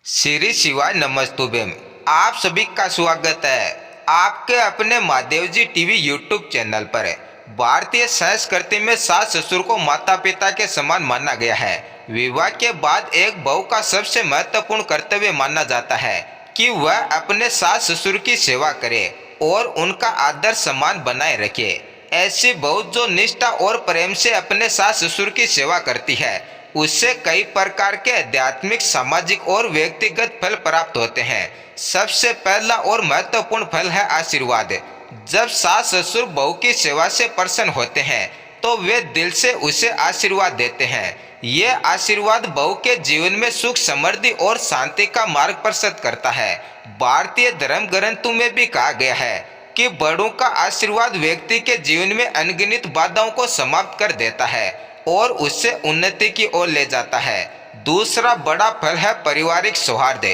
श्री शिवाय नमस्तुभ्यं में आप सभी का स्वागत है आपके अपने महादेव जी टीवी यूट्यूब चैनल पर। भारतीय संस्कृति में सास ससुर को माता पिता के समान माना गया है। विवाह के बाद एक बहू का सबसे महत्वपूर्ण कर्तव्य माना जाता है कि वह अपने सास ससुर की सेवा करे और उनका आदर सम्मान बनाए रखे। ऐसी बहू जो निष्ठा और प्रेम से अपने सास ससुर की सेवा करती है उससे कई प्रकार के आध्यात्मिक, सामाजिक और व्यक्तिगत फल प्राप्त होते हैं। सबसे पहला और महत्वपूर्ण फल है आशीर्वाद। जब सास ससुर बहू की सेवा से प्रसन्न होते हैं तो वे दिल से उसे आशीर्वाद देते हैं। ये आशीर्वाद बहू के जीवन में सुख, समृद्धि और शांति का मार्ग प्रशस्त करता है। भारतीय धर्म ग्रंथों में भी कहा गया है कि बड़ों का आशीर्वाद व्यक्ति के जीवन में अनगिनत बाधाओं को समाप्त कर देता है और उससे उन्नति की ओर ले जाता है। दूसरा बड़ा फल है पारिवारिक सौहार्द।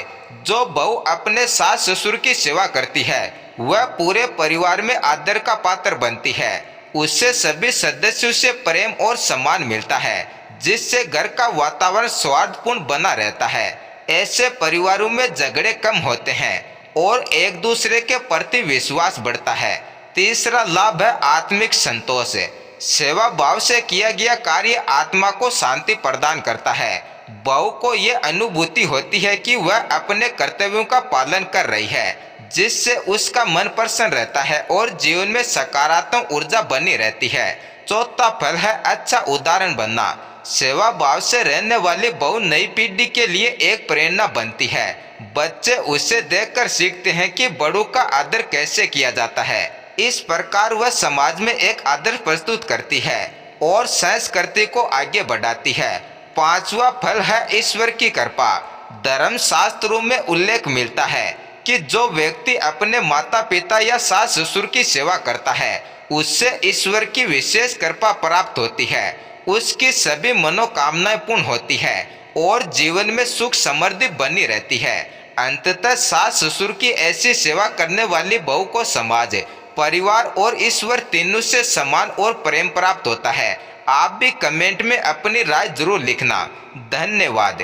जो बहू अपने सास ससुर की सेवा करती है वह पूरे परिवार में आदर का पात्र बनती है। उससे सभी सदस्यों से प्रेम और सम्मान मिलता है जिससे घर का वातावरण सौहार्दपूर्ण बना रहता है। ऐसे परिवारों में झगड़े कम होते हैं और एक दूसरे के प्रति विश्वास बढ़ता है। तीसरा लाभ है आत्मिक संतोष। सेवा भाव से किया गया कार्य आत्मा को शांति प्रदान करता है। बहू को यह अनुभूति होती है कि वह अपने कर्तव्यों का पालन कर रही है जिससे उसका मन प्रसन्न रहता है और जीवन में सकारात्मक ऊर्जा बनी रहती है। चौथा फल है अच्छा उदाहरण बनना। सेवा भाव से रहने वाली बहू नई पीढ़ी के लिए एक प्रेरणा बनती है। बच्चे उसे देखकर सीखते हैं कि बड़ों का आदर कैसे किया जाता है। इस प्रकार वह समाज में एक आदर्श प्रस्तुत करती है और संस्कृति को आगे बढ़ाती है। पांचवा फल है ईश्वर की कृपा। धर्म शास्त्रों में उल्लेख मिलता है कि जो व्यक्ति अपने माता पिता या सास ससुर की सेवा करता है उससे ईश्वर की विशेष कृपा प्राप्त होती है। उसकी सभी मनोकामनाएं पूर्ण होती है और जीवन में सुख समृद्धि बनी रहती है। अंततः सास ससुर की ऐसी सेवा करने वाली बहू को समाज, परिवार और ईश्वर तीनों से सम्मान और प्रेम प्राप्त होता है। आप भी कमेंट में अपनी राय जरूर लिखना। धन्यवाद।